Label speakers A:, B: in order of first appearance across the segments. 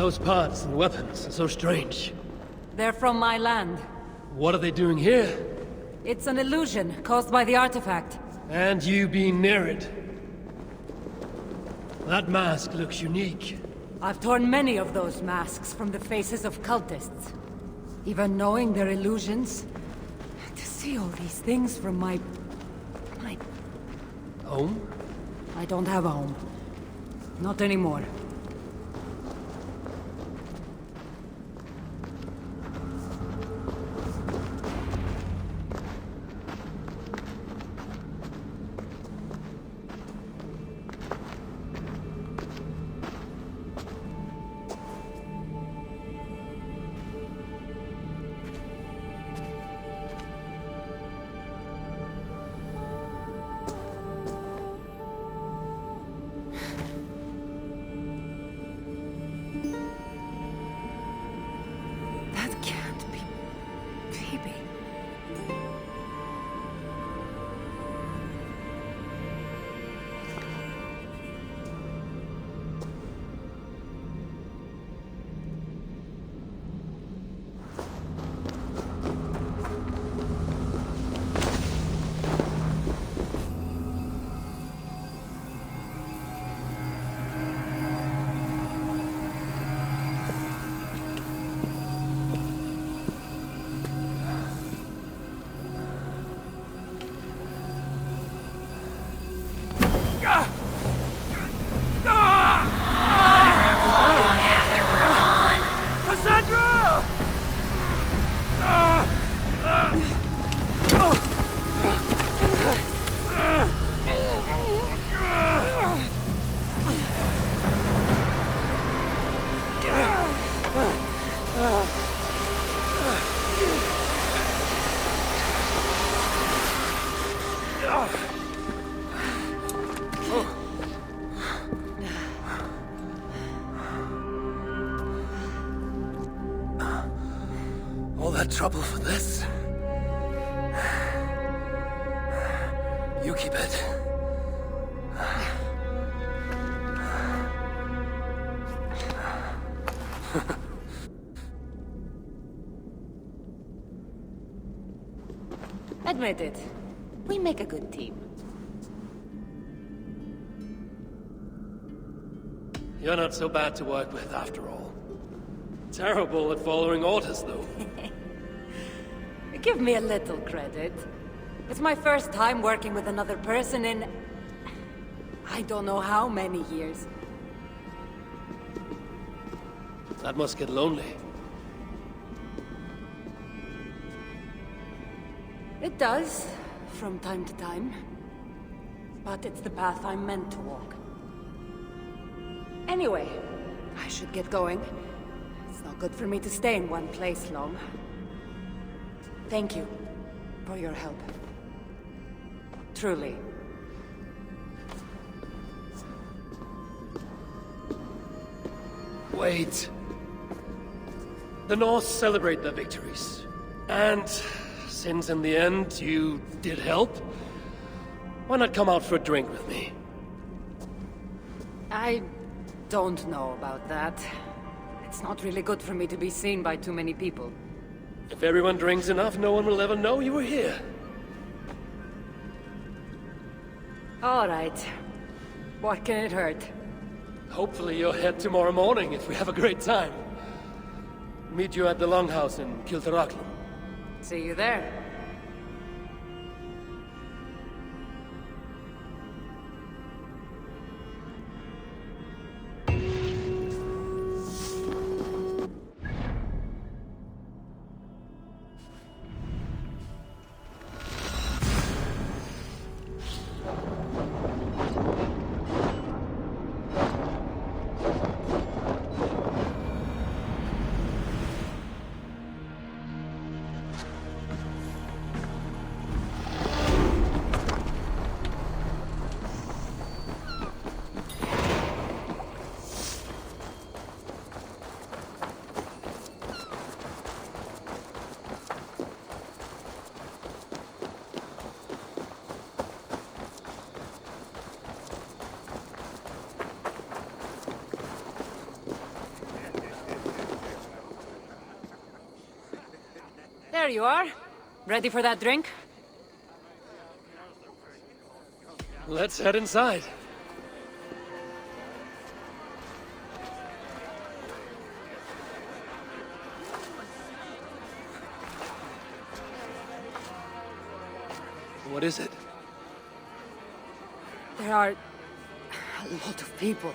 A: Those parts and weapons are so strange.
B: They're from my land.
A: What are they doing here?
B: It's an illusion caused by the artifact.
A: And you being near it. That mask looks unique.
B: I've torn many of those masks from the faces of cultists. Even knowing they're illusions, to see all these things from my...
A: Home?
B: I don't have a home. Not anymore.
A: All that trouble for this? You keep it.
B: Admit it. We make a good team.
A: You're not so bad to work with, after all. Terrible at following orders, though.
B: Give me a little credit. It's my first time working with another person in... I don't know how many years.
A: That must get lonely.
B: It does, from time to time. But it's the path I'm meant to walk. Anyway, I should get going. It's not good for me to stay in one place long. Thank you for your help. Truly.
A: Wait. The North celebrate their victories. And since in the end you did help, why not come out for a drink with me?
B: I don't know about that. It's not really good for me to be seen by too many people.
A: If everyone drinks enough, no one will ever know you were here.
B: All right. What can it hurt?
A: Hopefully you'll head tomorrow morning if we have a great time. Meet you at the Longhouse in Kiltarachlan.
B: See you there. There you are. Ready for that drink?
A: Let's head inside. What is it?
B: There are a lot of people.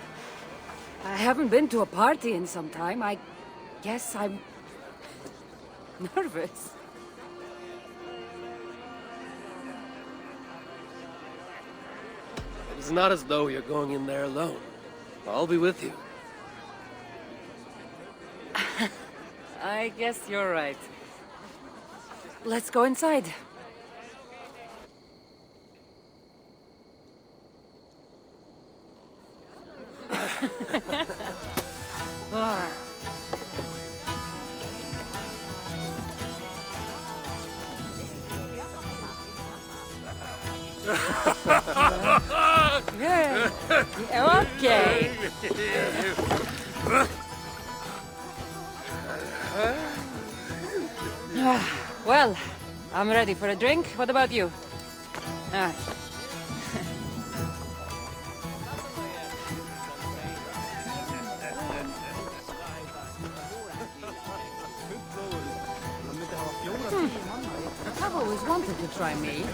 B: I haven't been to a party in some time. I guess I'm nervous.
A: It's not as though you're going in there alone. I'll be with you.
B: I guess you're right. Let's go inside. Ah. Yeah. Okay. Well, I'm ready for a drink. What about you? Ah. I've always wanted to try meat.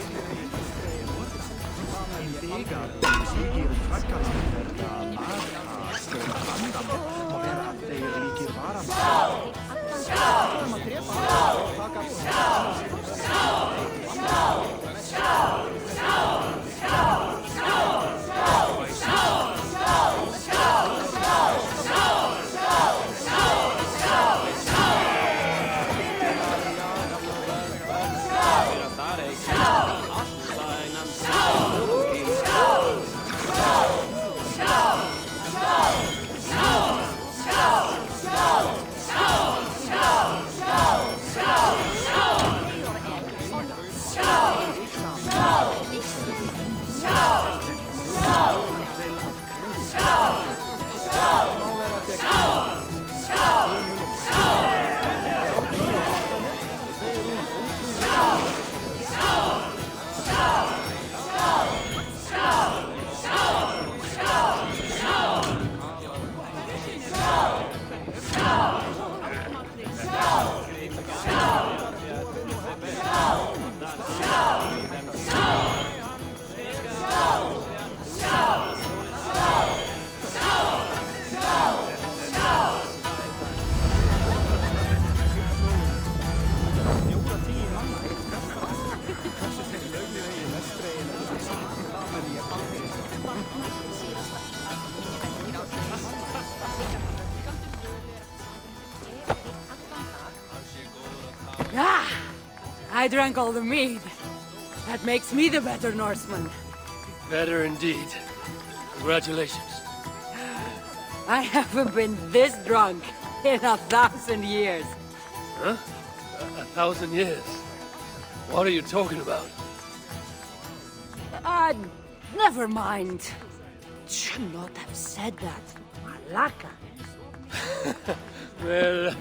B: Ah! I drank all the mead. That makes me the better Norseman.
A: Better indeed. Congratulations.
B: I haven't been this drunk in 1,000 years.
A: Huh? 1,000 years? What are you talking about?
B: Never mind. Should not have said that. Malaka.
A: Well,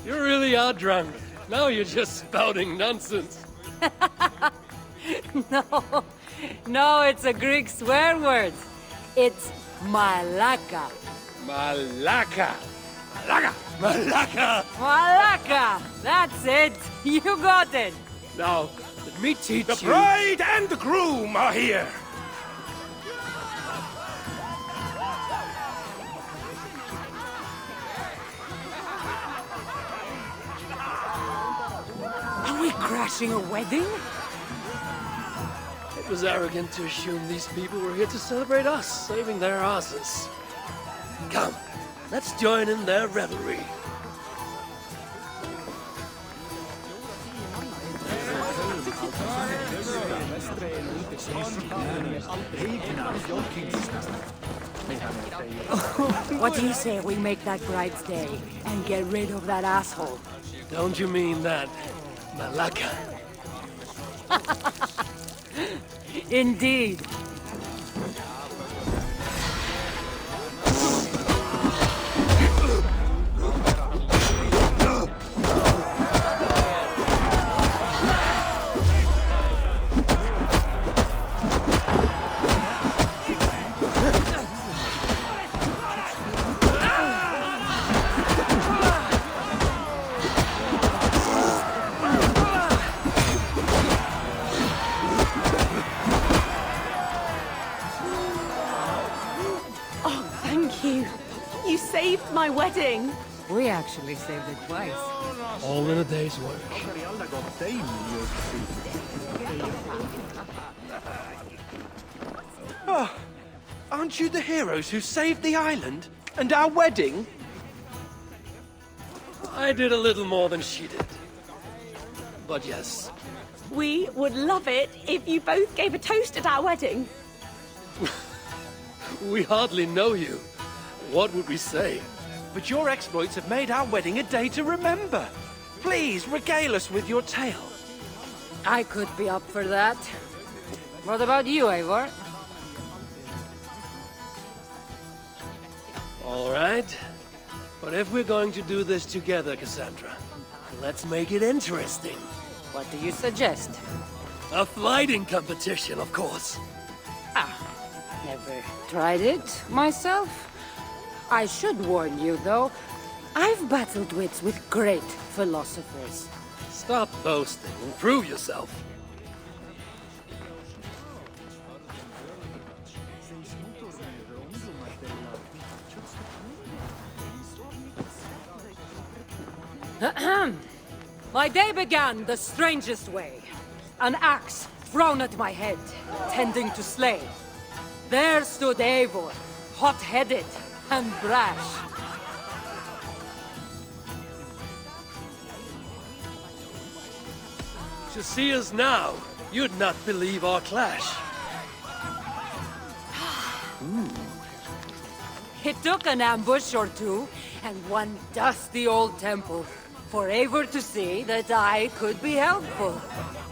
A: you really are drunk. Now you're just spouting nonsense.
B: No, it's a Greek swear word. It's malaka.
A: Malaka. Malaka. Malaka.
B: Malaka! That's it! You got it!
A: Now, let me teach
C: The
A: you...
C: bride and the groom are here.
B: Are we crashing a wedding?
A: It was arrogant to assume these people were here to celebrate us, saving their asses. Come, let's join in their revelry.
B: What do you say we make that bride's day and get rid of that asshole?
A: Don't you mean that, Malaka?
B: Indeed.
D: my wedding.
B: We actually saved it twice.
A: All in a day's work.
C: Oh, aren't you the heroes who saved the island? And our wedding?
A: I did a little more than she did. But yes,
D: We would love it if you both gave a toast at our wedding.
A: we hardly know you. What would we say?
C: But your exploits have made our wedding a day to remember. Please, regale us with your tale.
B: I could be up for that. What about you, Eivor?
A: All right. But if we're going to do this together, Cassandra, let's make it interesting.
B: What do you suggest?
A: A flighting competition, of course.
B: Never tried it myself. I should warn you, though. I've battled wits with great philosophers.
A: Stop boasting and prove yourself.
B: My day began the strangest way. An axe thrown at my head, tending to slay. There stood Eivor, hot-headed and brash.
A: To see us now, you'd not believe our clash.
B: It took an ambush or two, and one dusty old temple, for Eivor to see that I could be helpful.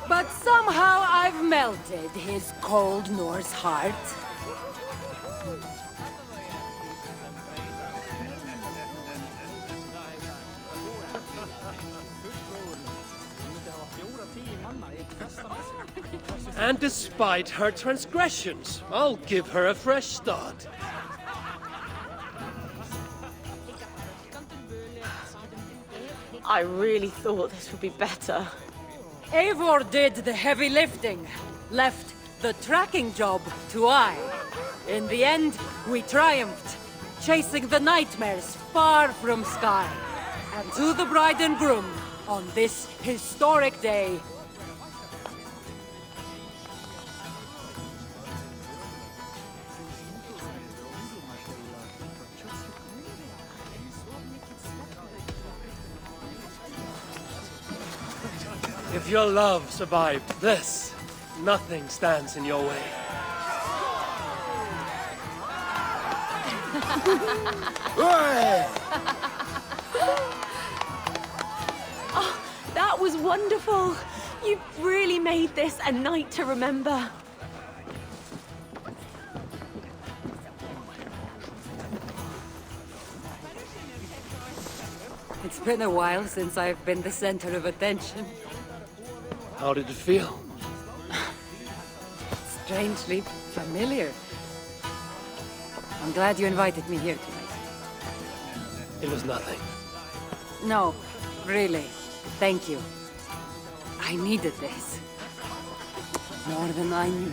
B: But somehow I've melted his cold Norse heart.
A: And despite her transgressions, I'll give her a fresh start.
D: I really thought this would be better.
B: Eivor did the heavy lifting, left the tracking job to I. In the end, we triumphed, chasing the nightmares far from Sky. And to the bride and groom, on this historic day,
A: If your love survived this, nothing stands in your way.
D: Oh, that was wonderful. You really made this a night to remember.
B: it's been a while since I've been the center of attention.
A: How did it feel?
B: Strangely familiar. I'm glad you invited me here tonight.
A: It was nothing.
B: No, really. Thank you. I needed this. More than I knew.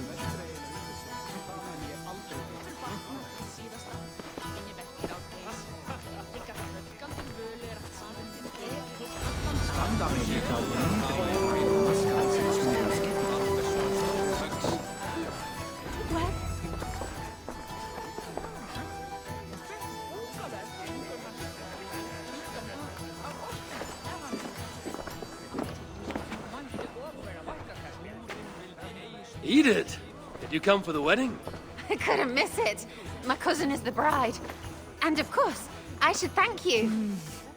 A: Edith! Did you come for the wedding?
E: I couldn't miss it. My cousin is the bride. And of course, I should thank you.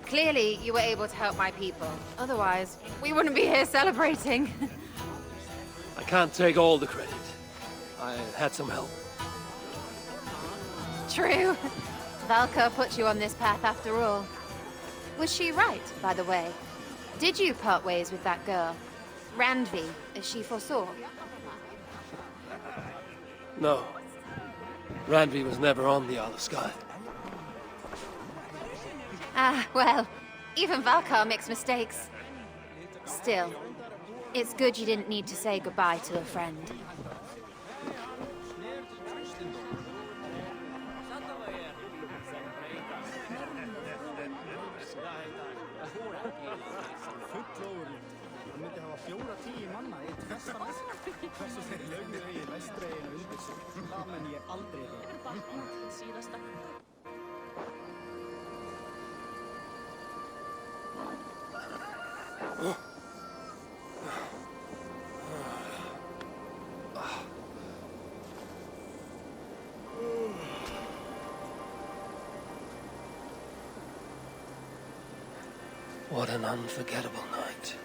E: Clearly, you were able to help my people. Otherwise, we wouldn't be here celebrating.
A: I can't take all the credit. I had some help.
E: True. Valka put you on this path after all. Was she right, by the way? Did you part ways with that girl? Randvi, as she foresaw?
A: No. Randvi was never on the Isle of Skye.
E: Ah, well, even Valkar makes mistakes. Still, it's good you didn't need to say goodbye to a friend.
F: 4-10 manna í tversfallet. Hversu þeir lögðu í vestreginu undir sig, það mun ég aldrei vita.
A: What an unforgettable night.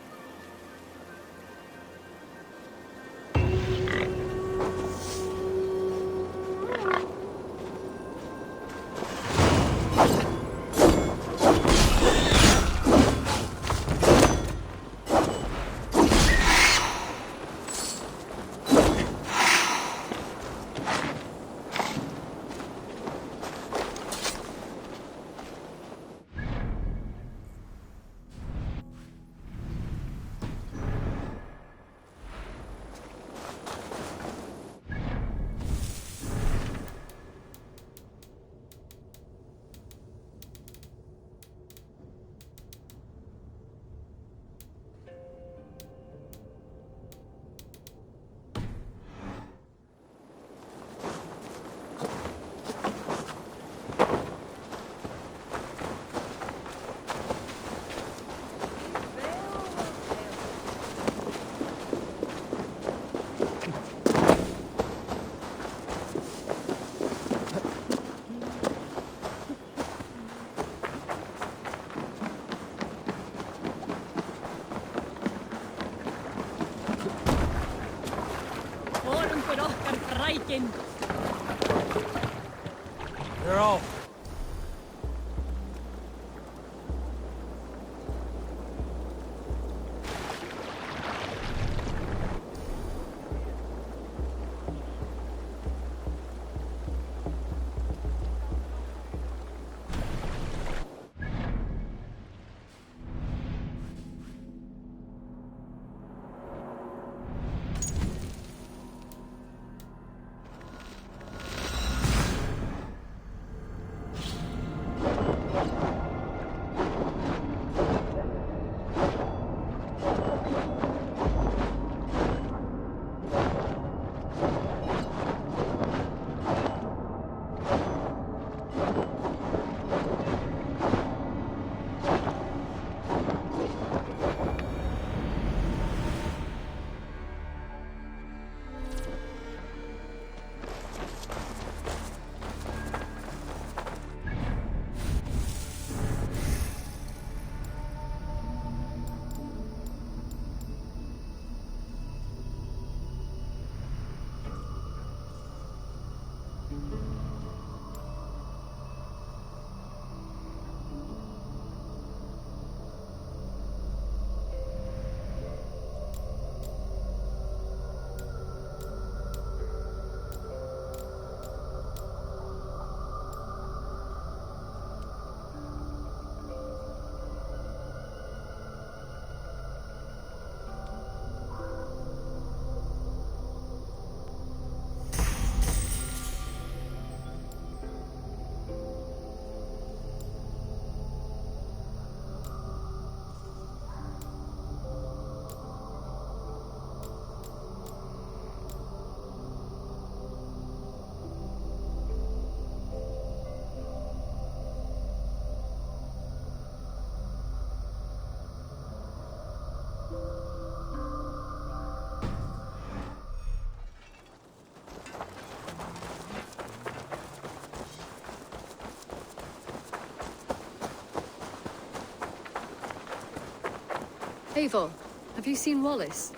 A: They're all.
G: Eivor, have you seen Wallace?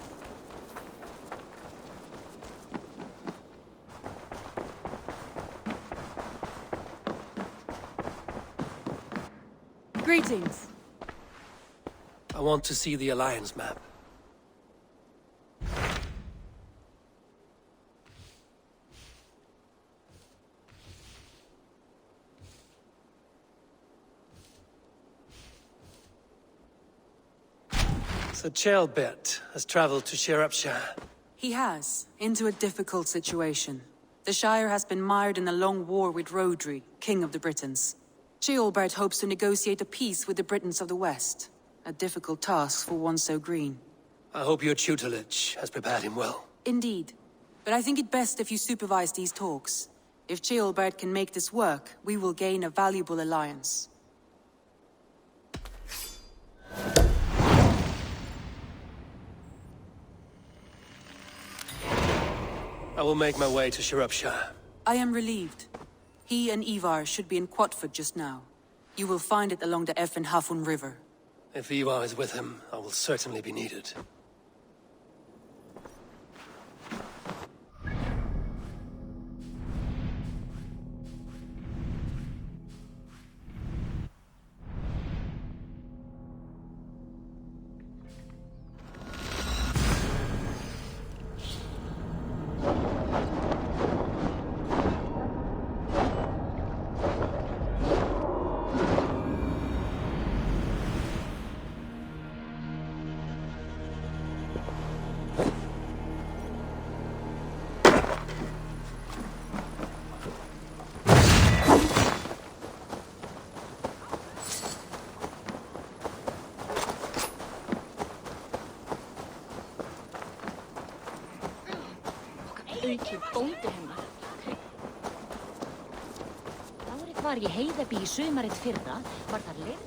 B: Greetings.
A: I want to see the Alliance map. So Chelbet has traveled to Shropshire.
H: He has, into a difficult situation. The Shire has been mired in a long war with Rhodri, King of the Britons. Ceolbert hopes to negotiate a peace with the Britons of the West. A difficult task for one so green.
A: I hope your tutelage has prepared him well.
H: Indeed. But I think it best if you supervise these talks. If Ceolbert can make this work, we will gain a valuable alliance.
A: I will make my way to Shropshire.
H: I am relieved. He and Ivar should be in Quatford just now. You will find it along the Effen Hafun River.
A: If Ivar is with him, I will certainly be needed.
I: Aukið bóndi hennar. Árið var í Heiðabí í sumarið fyrra, var þar lirð.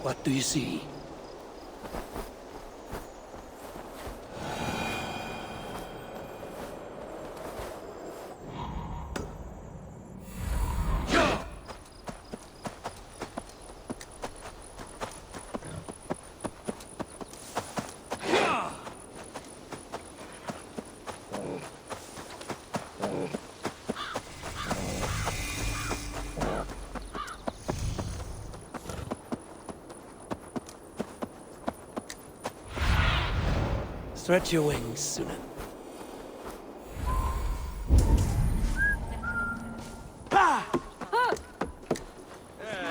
A: What do you see? Stretch your wings, Sunan.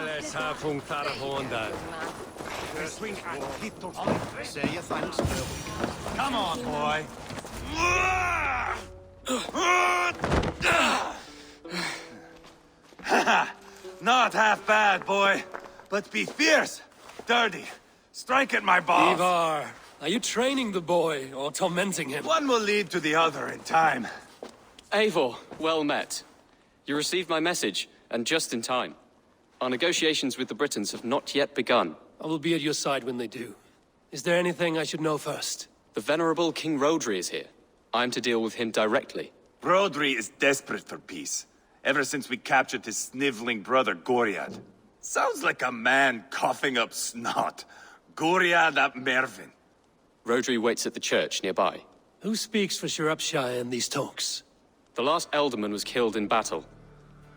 J: Let's have fun for a Honda.
F: Say your thanks. Come on, boy.
C: Not half bad, boy. But be fierce, dirty. Strike at my balls.
A: Ivar, are you training the boy or tormenting him?
C: One will lead to the other in time.
K: Eivor, well met. You received my message, and just in time. Our negotiations with the Britons have not yet begun.
A: I will be at your side when they do. Is there anything I should know first?
K: The venerable King Rodri is here. I am to deal with him directly.
C: Rodri is desperate for peace. Ever since we captured his sniveling brother, Goriad. Sounds like a man coughing up snot. Goriad ap Mervyn.
K: Rodri waits at the church nearby.
A: Who speaks for Shropshire in these talks?
K: The last Elderman was killed in battle.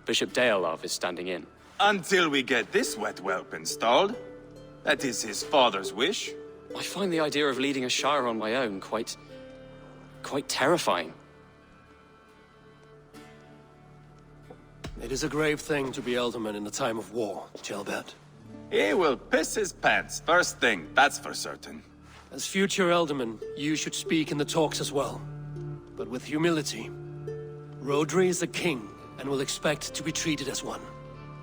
K: Bishop Deolav is standing in.
C: Until we get this wet whelp installed. That is his father's wish.
K: I find the idea of leading a shire on my own quite terrifying.
A: It is a grave thing to be Elderman in a time of war, Gelbert.
C: He will piss his pants first thing, that's for certain.
A: As future Elderman, you should speak in the talks as well. But with humility. Rodri is a king, and will expect to be treated as one.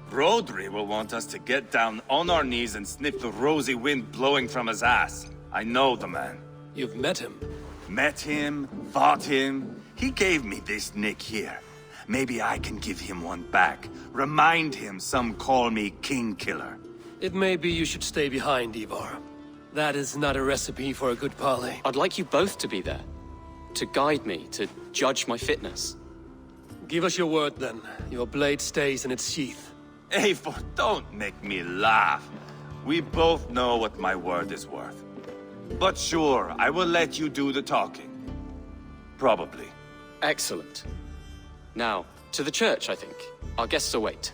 C: Rodri will want us to get down on our knees and sniff the rosy wind blowing from his ass. I know the man.
A: You've met him?
C: Met him, fought him. He gave me this nick here. Maybe I can give him one back. Remind him some call me King Killer.
A: It may be you should stay behind, Ivar. That is not a recipe for a good parley.
K: I'd like you both to be there. To guide me, to judge my fitness.
A: Give us your word, then. Your blade stays in its sheath.
C: Eivor, don't make me laugh. We both know what my word is worth. But sure, I will let you do the talking. Probably.
K: Excellent. Now, to the church, I think. Our guests await.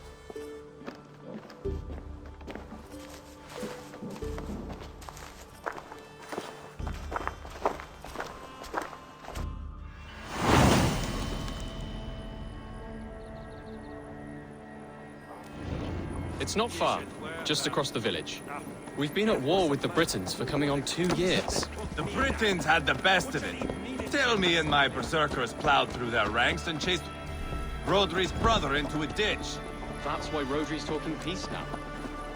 K: It's not far, just across the village. We've been at war with the Britons for coming on 2 years.
C: The Britons had the best of it. Tell me and my berserkers plowed through their ranks and chased Rodri's brother into a ditch.
K: That's why Rodri's talking peace now.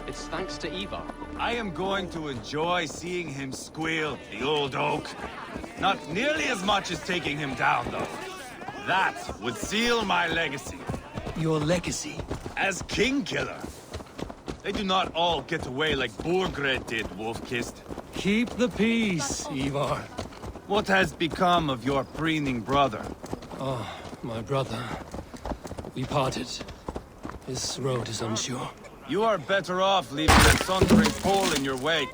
K: It's thanks to Ivar.
C: I am going to enjoy seeing him squeal, the old oak. Not nearly as much as taking him down, though. That would seal my legacy.
A: Your legacy?
C: As King Killer. They do not all get away like Borgred did, Wolfkist.
A: Keep the peace, Ivar.
C: What has become of your preening brother?
A: Oh, my brother. We parted. His road is unsure.
C: You are better off leaving that sundering pole in your wake.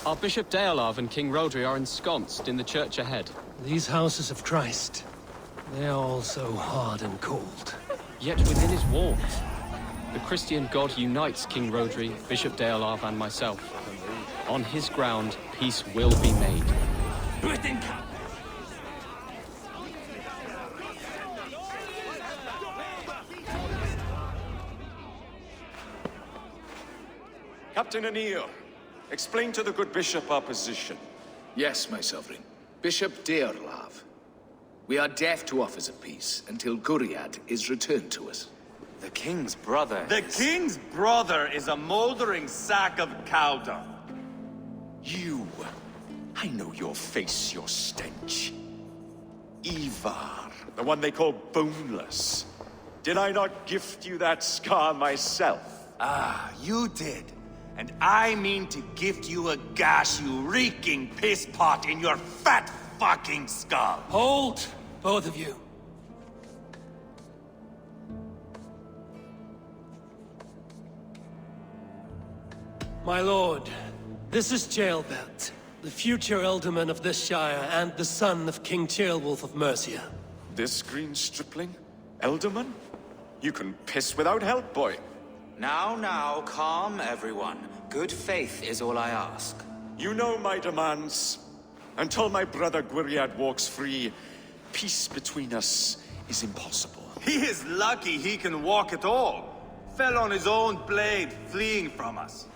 K: Our Bishop Deolav and King Rodri are ensconced in the church ahead.
A: These houses of Christ, they are all so hard and cold.
K: Yet within his walls, the Christian God unites King Rodri, Bishop Deolav, and myself. On his ground, peace will be made.
L: Captain Anil, explain to the good bishop our position.
M: Yes, my sovereign. Bishop Deolav. We are deaf to offers of peace until Guriad is returned to us.
L: The king's brother
C: The king's brother is a moldering sack of cow dung.
L: You! I know your face, your stench. Ivar, the one they call boneless. Did I not gift you that scar myself?
C: Ah, you did. And I mean to gift you a gash, you reeking piss pot in your fat fucking skull.
A: Hold, both of you. My lord, this is Jailbelt, the future Elderman of this shire and the son of King Ceolwulf of Mercia.
L: This green stripling? Elderman? You can piss without help, boy.
N: Now, calm everyone. Good faith is all I ask.
L: You know my demands. Until my brother Gwiriad walks free, peace between us is impossible.
C: He is lucky he can walk at all. Fell on his own blade, fleeing from us.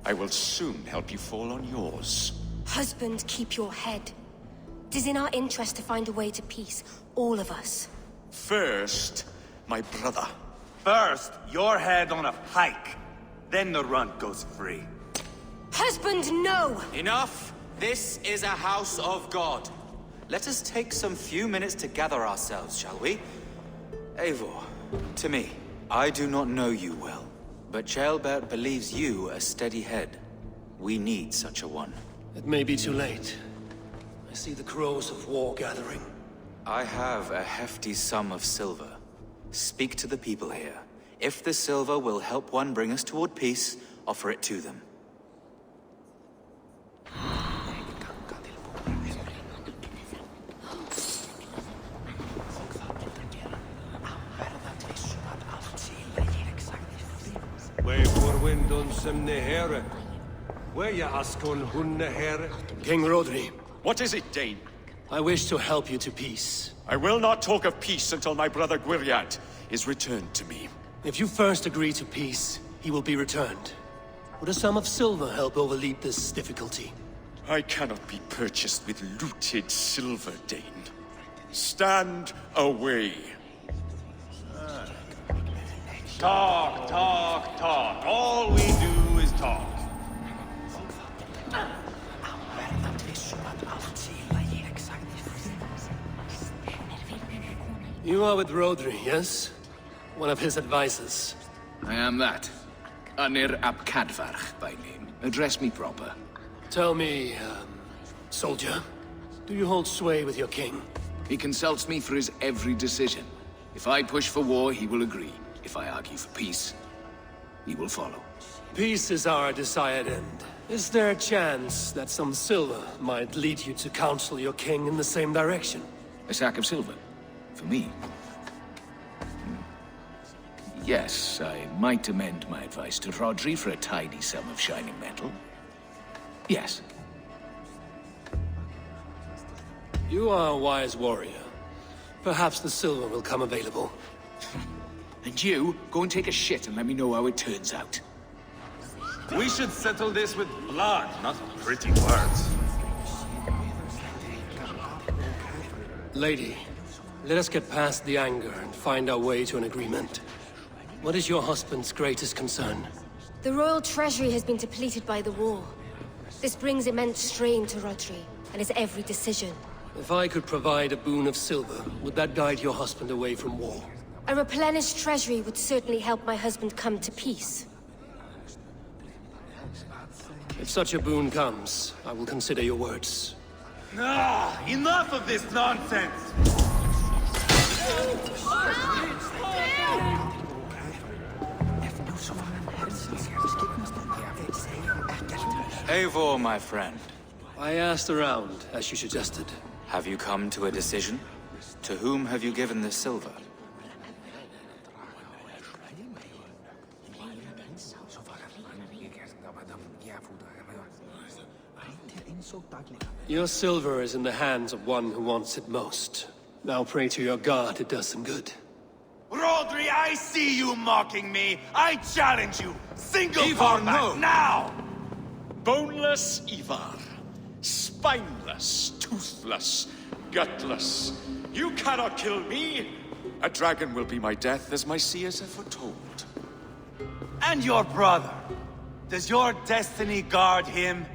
L: I will soon help you fall on yours.
O: Husband, keep your head. It is in our interest to find a way to peace, all of us.
L: First, my brother.
C: First, your head on a pike. Then the runt goes free.
O: Husband, no!
N: Enough! This is a house of God. Let us take some few minutes to gather ourselves, shall we? Eivor, to me, I do not know you well, But Ceolbert believes you a steady head. We need such a one.
A: It may be too late. I see the crows of war gathering.
N: I have a hefty sum of silver. Speak to the people here. If the silver will help one bring us toward peace, offer it to them.
A: King Rodri.
L: What is it, Dane?
A: I wish to help you to peace.
L: I will not talk of peace until my brother Gwiriad is returned to me.
A: If you first agree to peace, he will be returned. Would a sum of silver help overleap this difficulty?
L: I cannot be purchased with looted silver, Dane. Stand away.
C: Talk, talk, talk. All we do is talk.
A: You are with Rodri, yes? One of his advisors.
M: I am that. Anir ap Cadfarch by name. Address me proper.
A: Tell me, soldier, do you hold sway with your king?
M: He consults me for his every decision. If I push for war, he will agree. If I argue for peace, he will follow.
A: Peace is our desired end. Is there a chance that some silver might lead you to counsel your king in the same direction?
M: A sack of silver? For me? Yes, I might amend my advice to Rodri for a tidy sum of shining metal. Yes.
A: You are a wise warrior. Perhaps the silver will come available.
M: And you, go and take a shit and let me know how it turns out.
C: We should settle this with blood, not pretty words.
A: Lady, let us get past the anger and find our way to an agreement. What is your husband's greatest concern?
O: The royal treasury has been depleted by the war. This brings immense strain to Rodri and his every decision.
A: If I could provide a boon of silver, would that guide your husband away from war?
O: A replenished treasury would certainly help my husband come to peace.
A: If such a boon comes, I will consider your words.
C: Ah, enough of this nonsense!
N: Eivor, my friend.
A: I asked around, as you suggested.
N: Have you come to a decision? To whom have you given this silver?
A: Your silver is in the hands of one who wants it most. Now pray to your god it does some good.
C: Rodri, I see you mocking me! I challenge you! Single
L: Ivar,
C: combat,
L: no.
C: now!
L: Boneless Ivar. Spineless, toothless, gutless. You cannot kill me! A dragon will be my death, as my seers have foretold.
C: And your brother. Does your destiny guard him?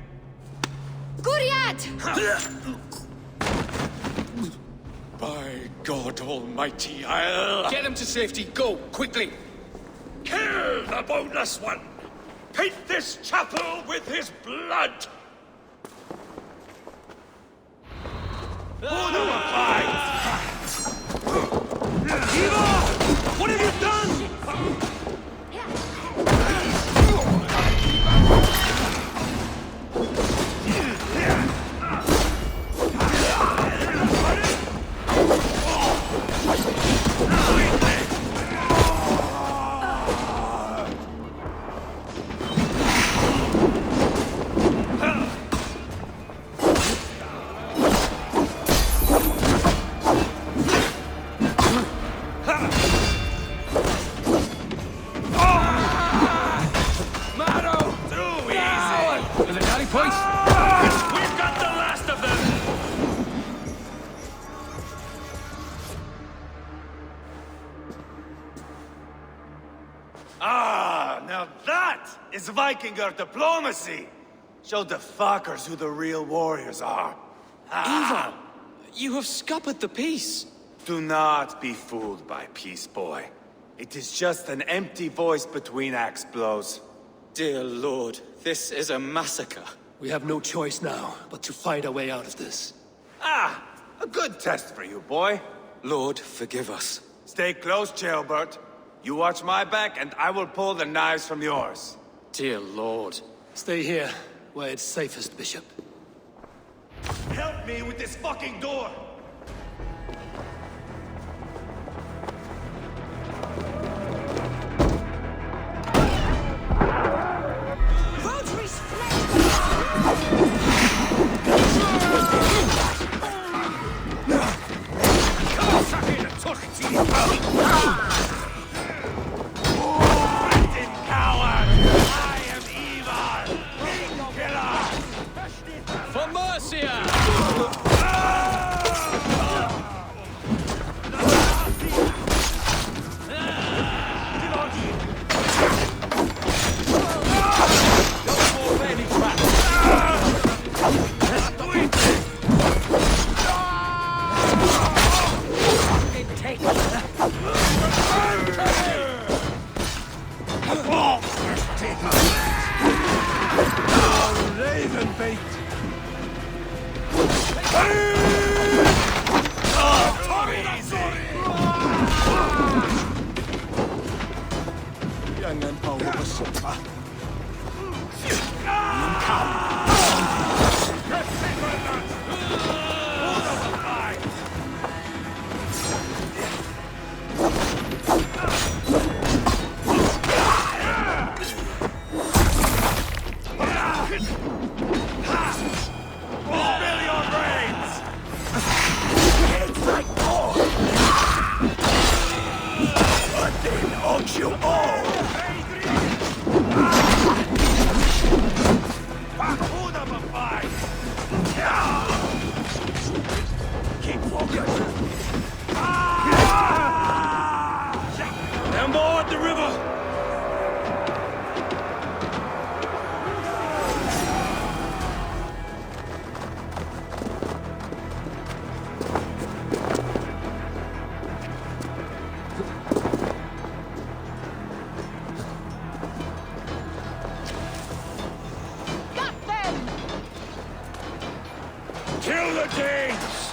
O: Gwiriad!
L: By God Almighty, I'll...
M: Get him to safety, go, quickly!
L: Kill the boneless one! Paint this chapel with his blood!
A: What have you done?
C: Now that is Vikinger diplomacy! Show the fuckers who the real warriors are.
K: Ivar, you have scuppered the peace.
C: Do not be fooled by peace, boy. It is just an empty voice between axe blows.
N: Dear Lord, this is a massacre.
A: We have no choice now, but to fight our way out of this.
C: Ah! A good test for you, boy.
N: Lord, forgive us.
C: Stay close, Jailbert. You watch my back, and I will pull the knives from yours.
K: Dear Lord.
A: Stay here, where it's safest, Bishop.
C: Help me with this fucking door!
K: For Mercia!
C: Kill the Danes!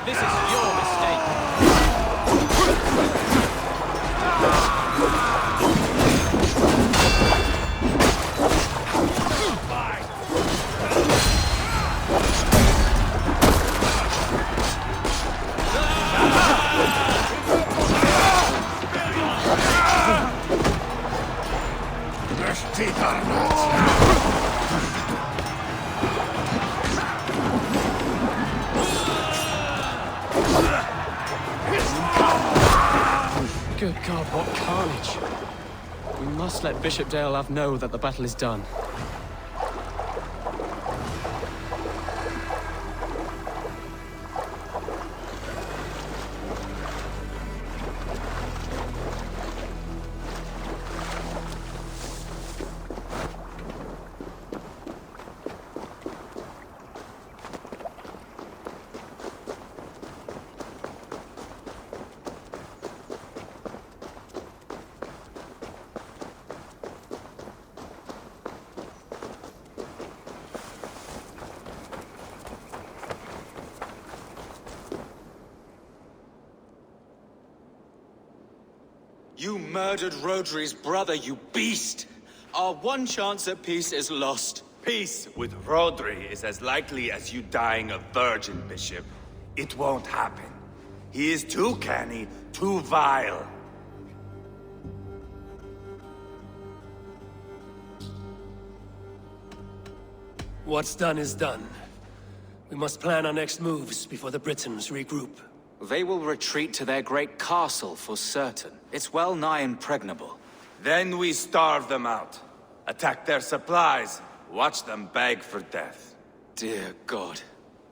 K: This is your mistake. Good God, what carnage. We must let Bishop Deolav know that the battle is done.
N: You murdered Rodri's brother, you beast! Our one chance at peace is lost.
C: Peace with Rodri is as likely as you dying a virgin, Bishop. It won't happen. He is too canny, too vile.
A: What's done is done. We must plan our next moves before the Britons regroup.
N: They will retreat to their great castle for certain. It's well nigh impregnable.
C: Then we starve them out. Attack their supplies. Watch them beg for death.
N: Dear God.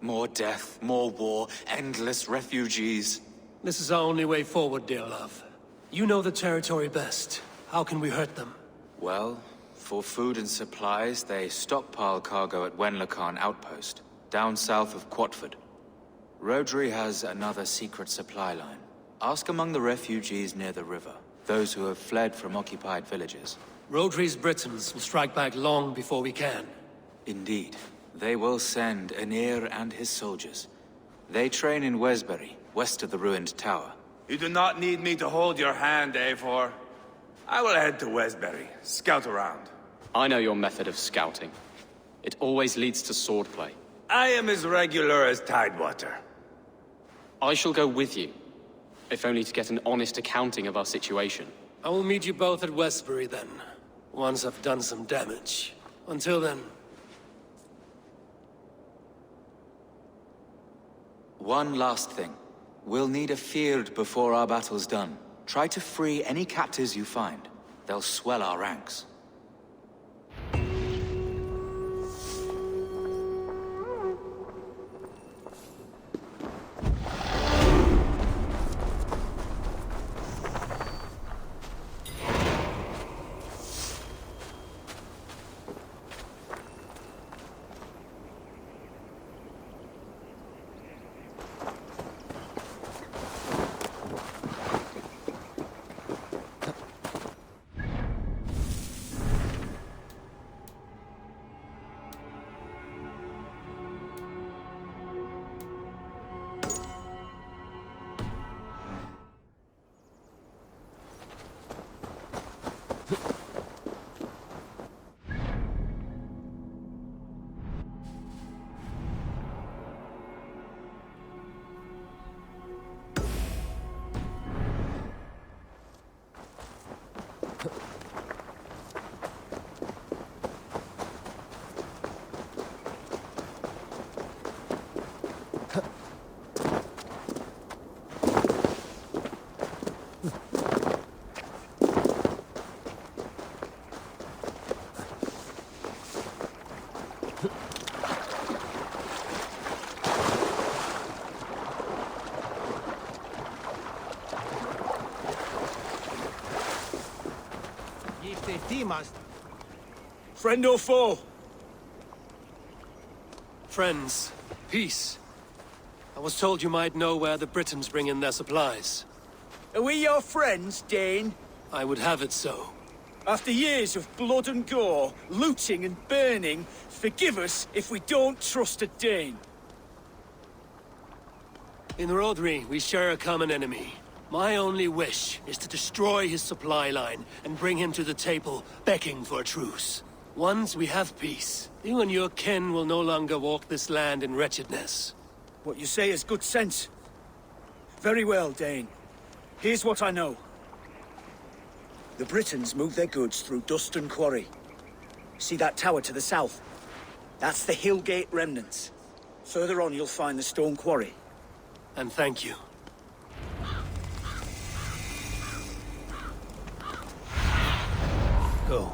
N: More death, more war, endless refugees.
A: This is our only way forward, dear love. You know the territory best. How can we hurt them?
N: Well, for food and supplies, they stockpile cargo at Wenlacan Outpost, down south of Quatford. Rodri has another secret supply line. Ask among the refugees near the river, those who have fled from occupied villages.
A: Rodri's Britons will strike back long before we can.
N: Indeed. They will send Anir and his soldiers. They train in Wesbury, west of the ruined tower.
C: You do not need me to hold your hand, Eivor. I will head to Wesbury, scout around.
K: I know your method of scouting. It always leads to swordplay.
C: I am as regular as Tidewater.
K: I shall go with you, if only to get an honest accounting of our situation.
A: I will meet you both at Westbury then, once I've done some damage. Until then...
N: One last thing. We'll need a field before our battle's done. Try to free any captives you find. They'll swell our ranks.
F: Friend or foe?
A: Friends. Peace. I was told you might know where the Britons bring in their supplies.
F: Are we your friends, Dane?
A: I would have it so.
F: After years of blood and gore, looting and burning, forgive us if we don't trust a Dane.
A: In Rodri, we share a common enemy. My only wish is to destroy his supply line and bring him to the table, begging for a truce. Once we have peace, you and your kin will no longer walk this land in wretchedness.
F: What you say is good sense. Very well, Dane. Here's what I know. The Britons move their goods through Duston Quarry. See that tower to the south? That's the Hillgate remnants. Further on you'll find the stone quarry.
A: And thank you. Go.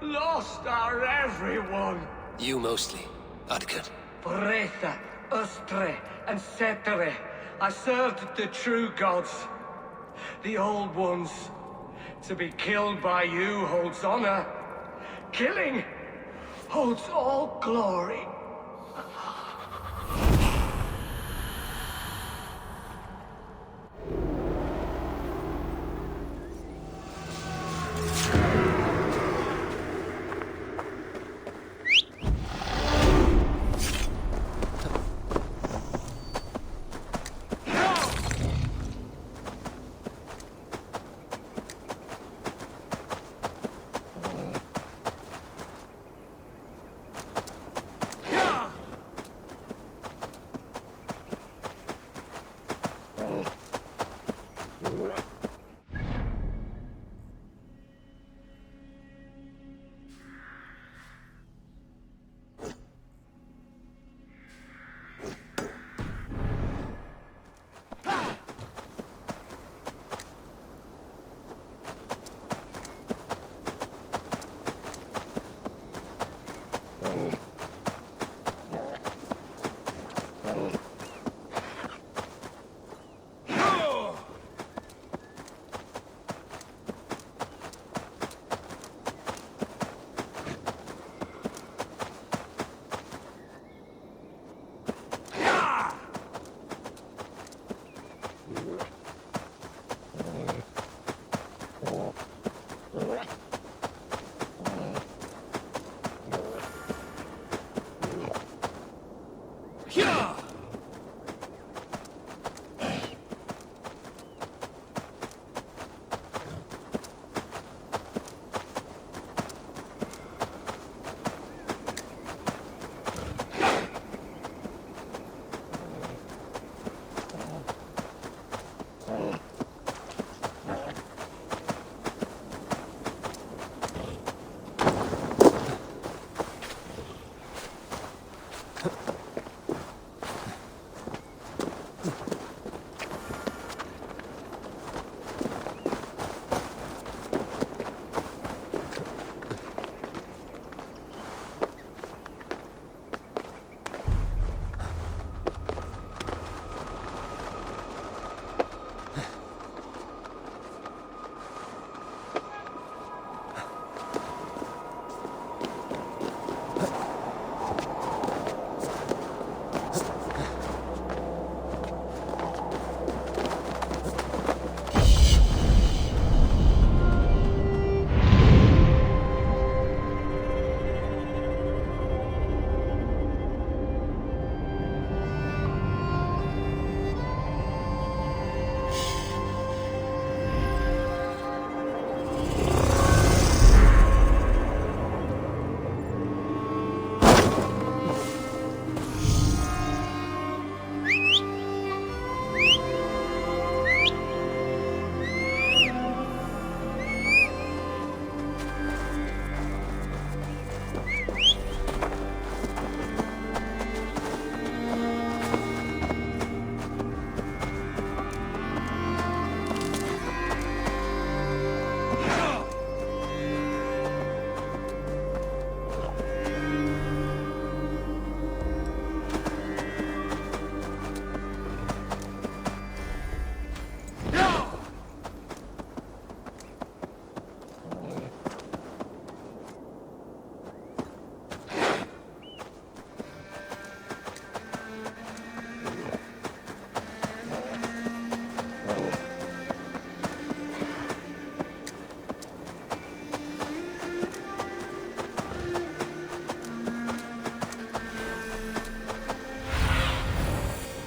P: lost our everyone.
A: You mostly, Adkut.
P: Bretha, Ustre, and Setere. I served the true gods. The old ones. To be killed by you holds honor. Killing holds all glory.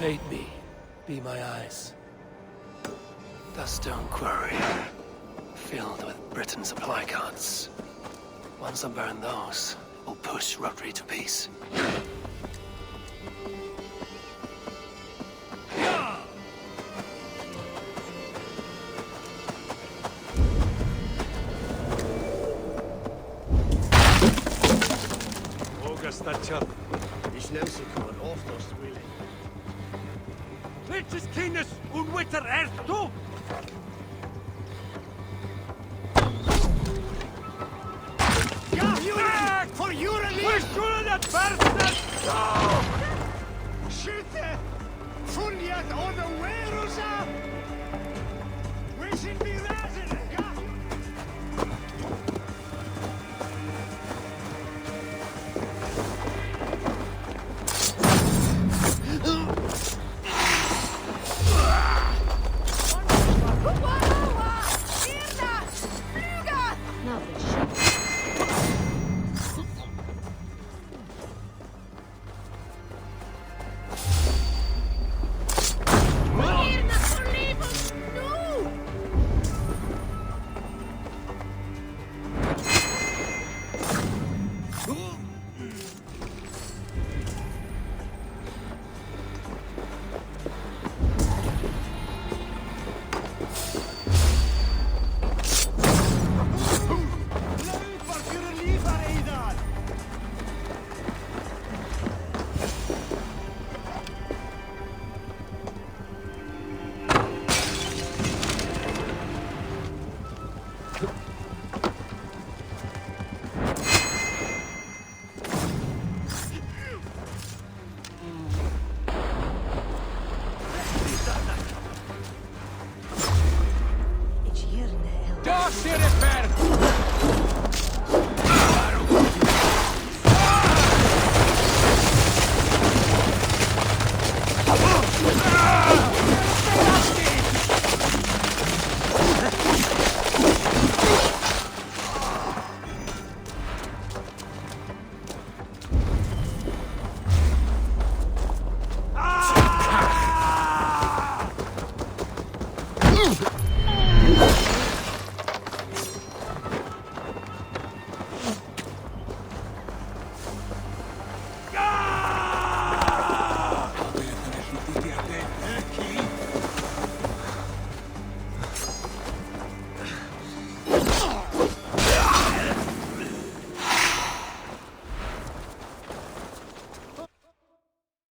A: Aid me. Be my eyes. The stone quarry. Filled with Britain supply carts. Once I burn those, we'll push Rodri to peace.
J: Augusta, ich nehme sie kommen oft aus dem Willi. Klitsch's Kindes und Witter erst du! Ja!
P: skulle det värsta stå! Skytte! Fuljat och the Werusa! We should be razzing!